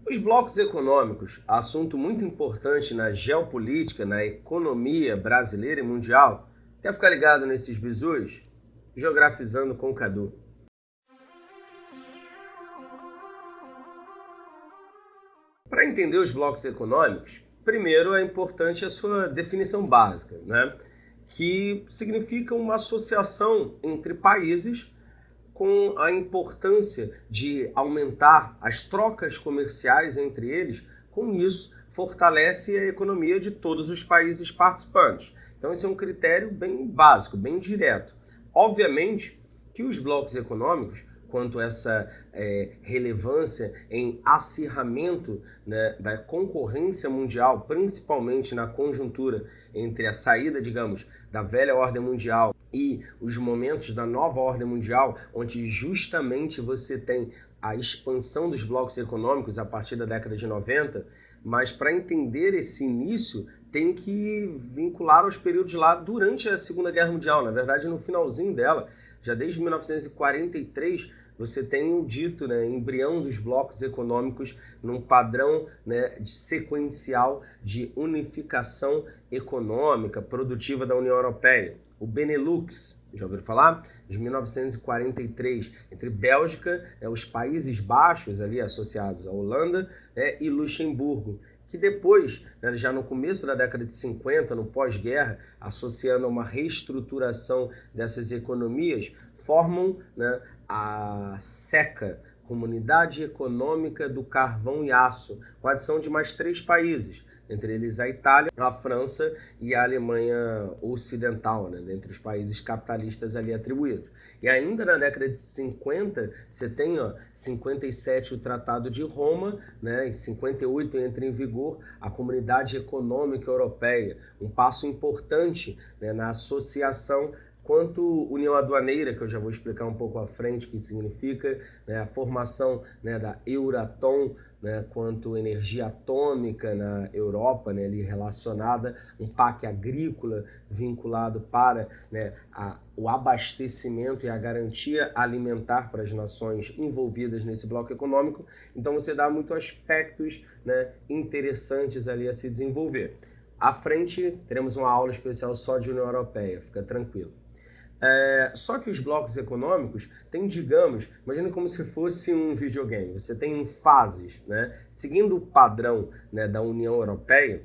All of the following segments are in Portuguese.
Os blocos econômicos, assunto muito importante na geopolítica, na economia brasileira e mundial. Quer ficar ligado nesses bizus? Geografizando com o Cadu. Para entender os blocos econômicos, primeiro é importante a sua definição básica, né? Que significa uma associação entre países com a importância de aumentar as trocas comerciais entre eles. Com isso, fortalece a economia de todos os países participantes. Então esse é um critério bem básico, bem direto. Obviamente que os blocos econômicos, quanto a essa relevância em acirramento, né, da concorrência mundial, principalmente na conjuntura entre a saída, digamos, da velha ordem mundial e os momentos da nova ordem mundial, onde justamente você tem a expansão dos blocos econômicos a partir da década de 90, mas para entender esse início tem que vincular aos períodos lá durante a Segunda Guerra Mundial, na verdade no finalzinho dela, já desde 1943, você tem o dito, né, embrião dos blocos econômicos num padrão, né, sequencial de unificação econômica produtiva da União Europeia. O Benelux, já ouviram falar? De 1943, entre Bélgica, os Países Baixos ali associados à Holanda, e Luxemburgo, que depois, né, já no começo da década de 50, no pós-guerra, associando a uma reestruturação dessas economias, formam, né, a SECA, Comunidade Econômica do Carvão e Aço, com a adição de mais 3 países, entre eles a Itália, a França e a Alemanha Ocidental, né, dentre os países capitalistas ali atribuídos. E ainda na década de 50, você tem 57 o Tratado de Roma, né, em 58 entra em vigor a Comunidade Econômica Europeia, um passo importante, né, na associação quanto União Aduaneira, que eu já vou explicar um pouco à frente o que significa, né, a formação, né, da Euratom, né, quanto energia atômica na Europa, né, ali relacionada, um PAC agrícola vinculado para, né, o abastecimento e a garantia alimentar para as nações envolvidas nesse bloco econômico. Então você dá muitos aspectos, né, interessantes ali a se desenvolver. À frente teremos uma aula especial só de União Europeia, fica tranquilo. Só que os blocos econômicos têm, digamos, imagina como se fosse um videogame. Você tem fases, né? Seguindo o padrão, né, da União Europeia,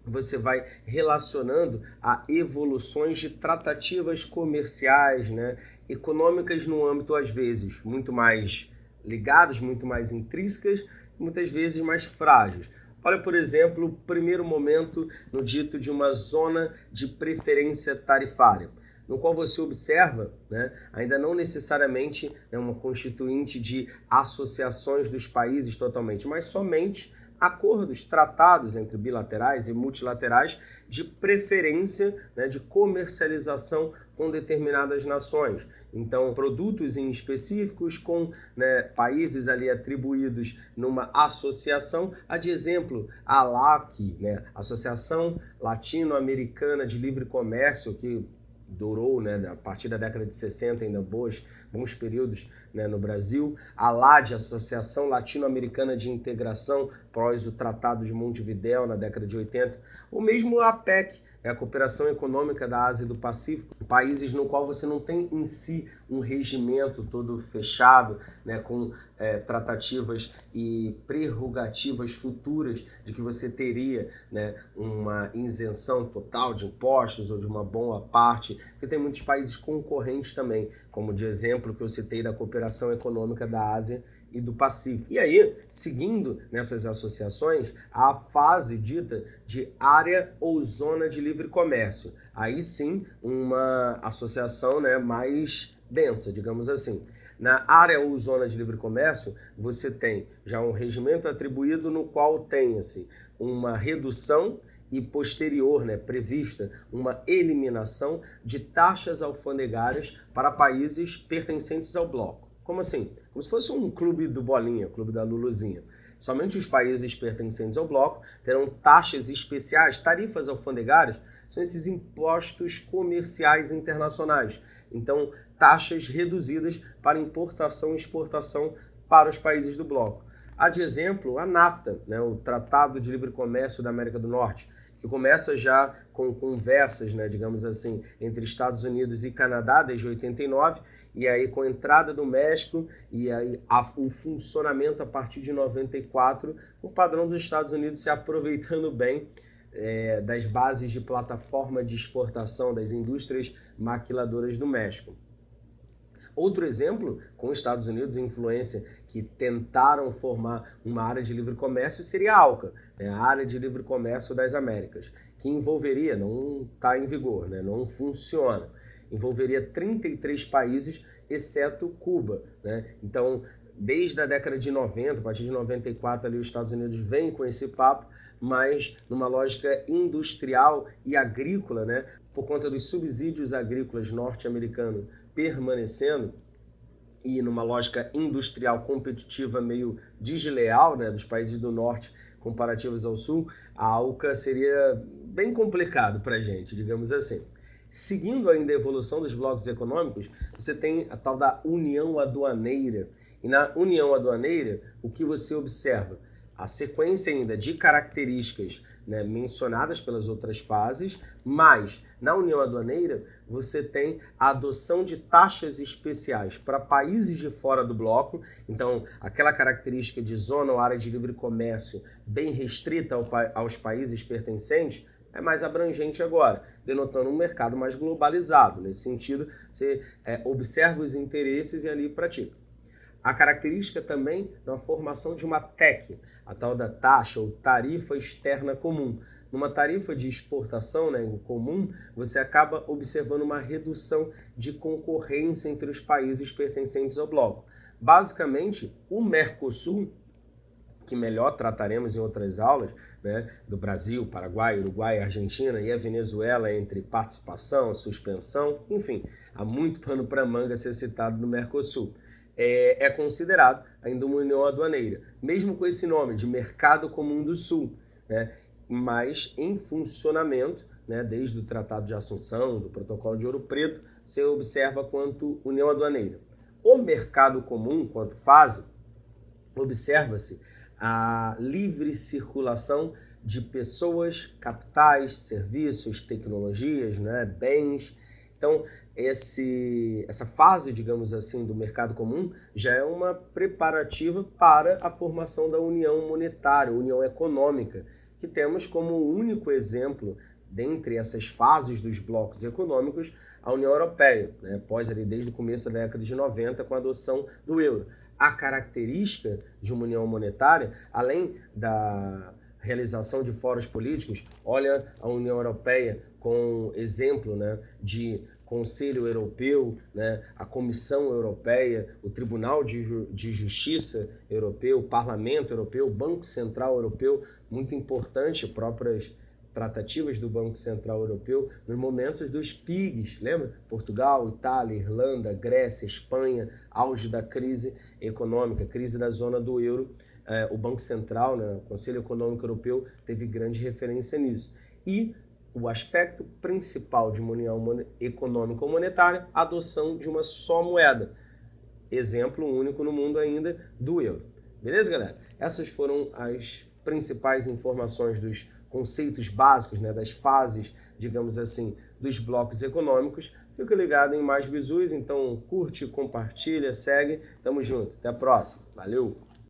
você vai relacionando a evoluções de tratativas comerciais, né, econômicas no âmbito, às vezes, muito mais ligadas, muito mais intrínsecas, muitas vezes mais frágeis. Olha, por exemplo, o primeiro momento no dito de uma zona de preferência tarifária, no qual você observa, né, ainda não necessariamente uma constituinte de associações dos países totalmente, mas somente acordos, tratados entre bilaterais e multilaterais de preferência, né, de comercialização com determinadas nações. Então, produtos em específicos com, né, países ali atribuídos numa associação, a de exemplo, a ALAC, né, Associação Latino-Americana de Livre Comércio, que durou, né, a partir da década de 60, ainda bons períodos, né, no Brasil, a LAD, Associação Latino-Americana de Integração, pós o Tratado de Montevidéu, na década de 80, ou mesmo a APEC, a Cooperação Econômica da Ásia e do Pacífico, países no qual você não tem em si um regimento todo fechado, né, com tratativas e prerrogativas futuras de que você teria, né, uma isenção total de impostos ou de uma boa parte, porque tem muitos países concorrentes também, como de exemplo que eu citei da Cooperação Econômica da Ásia e do Pacífico. E aí, seguindo nessas associações, a fase dita de área ou zona de livre comércio. Aí sim, uma associação, né, mais densa, digamos assim. Na área ou zona de livre comércio, você tem já um regimento atribuído no qual tem-se uma redução e posterior, né, prevista uma eliminação de taxas alfandegárias para países pertencentes ao bloco. Como assim? Como se fosse um clube do Bolinha, clube da Luluzinha. Somente os países pertencentes ao bloco terão taxas especiais, tarifas alfandegárias, são esses impostos comerciais internacionais. Então, taxas reduzidas para importação e exportação para os países do bloco. Há de exemplo a NAFTA, né, o Tratado de Livre Comércio da América do Norte, que começa já com conversas, né, digamos assim, entre Estados Unidos e Canadá desde 89, e aí com a entrada do México e aí o funcionamento a partir de 94, o padrão dos Estados Unidos se aproveitando bem das bases de plataforma de exportação das indústrias maquiladoras do México. Outro exemplo, com os Estados Unidos, influência que tentaram formar uma área de livre comércio seria a ALCA, né, a Área de Livre Comércio das Américas, que envolveria, não está em vigor, né, não funciona, envolveria 33 países, exceto Cuba. Né? Então, desde a década de 90, a partir de 94, ali, os Estados Unidos vêm com esse papo, mas numa lógica industrial e agrícola, né, por conta dos subsídios agrícolas norte-americanos permanecendo e numa lógica industrial competitiva meio desleal, né, dos países do norte comparativos ao sul, a ALCA seria bem complicado para a gente, digamos assim. Seguindo ainda a evolução dos blocos econômicos, você tem a tal da União Aduaneira. E na União Aduaneira, o que você observa? A sequência ainda de características, né, mencionadas pelas outras fases, mas na União Aduaneira você tem a adoção de taxas especiais para países de fora do bloco, então aquela característica de zona ou área de livre comércio bem restrita aos países pertencentes é mais abrangente agora, denotando um mercado mais globalizado. Nesse sentido, você observa os interesses e ali pratica. A característica também da formação de uma TEC, a tal da taxa ou tarifa externa comum. Numa tarifa de exportação, né, comum, você acaba observando uma redução de concorrência entre os países pertencentes ao bloco. Basicamente, o Mercosul, que melhor trataremos em outras aulas, né, do Brasil, Paraguai, Uruguai, Argentina e a Venezuela entre participação, suspensão, enfim, há muito pano para manga a ser citado no Mercosul. É considerado ainda uma união aduaneira, mesmo com esse nome de Mercado Comum do Sul, né, mas em funcionamento, né, desde o Tratado de Assunção, do Protocolo de Ouro Preto, você observa quanto união aduaneira. O Mercado Comum, quanto fase, observa-se a livre circulação de pessoas, capitais, serviços, tecnologias, né, bens. Então, essa fase, digamos assim, do mercado comum já é uma preparativa para a formação da união monetária, união econômica, que temos como único exemplo, dentre essas fases dos blocos econômicos, a União Europeia, né, após ali desde o começo da década de 90, com a adoção do euro. A característica de uma união monetária, além da realização de fóruns políticos, olha a União Europeia com exemplo, né, de Conselho Europeu, né, a Comissão Europeia, o Tribunal de Justiça Europeu, o Parlamento Europeu, o Banco Central Europeu, muito importante, próprias tratativas do Banco Central Europeu, nos momentos dos PIGs, lembra? Portugal, Itália, Irlanda, Grécia, Espanha, auge da crise econômica, crise da zona do euro, o Banco Central, né, o Conselho Econômico Europeu, teve grande referência nisso. E o aspecto principal de uma união econômica ou monetária, a adoção de uma só moeda. Exemplo único no mundo ainda do euro. Beleza, galera? Essas foram as principais informações dos conceitos básicos, né, das fases, digamos assim, dos blocos econômicos. Fica ligado em mais bizus, então curte, compartilha, segue. Tamo junto. Até a próxima. Valeu!